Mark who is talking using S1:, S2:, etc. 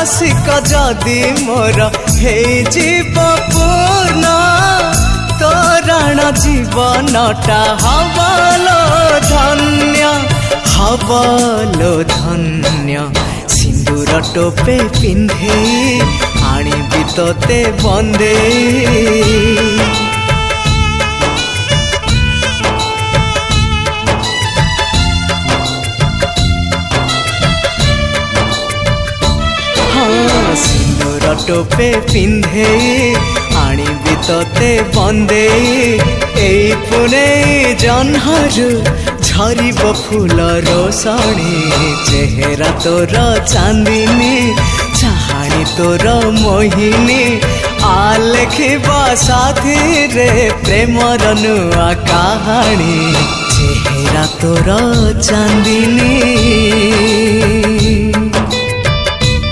S1: मासिक जदि मोर हे जीव पूर्ण तोरण जीवनटा हबलो धन्य सिंदूर टोपे पिंधे आनिबि तोते बंदे सिंदूर टोपे पिंधे आनिबि तोते बंदे एई पुने जन्हरु झरिब फूल रोशनी चेहरा तोर चांदिनी चाहाणी तोर मोहिनी आलेखिबा साथी रे प्रेमर नुआ कहानी चेहरा तोर चांदिनी।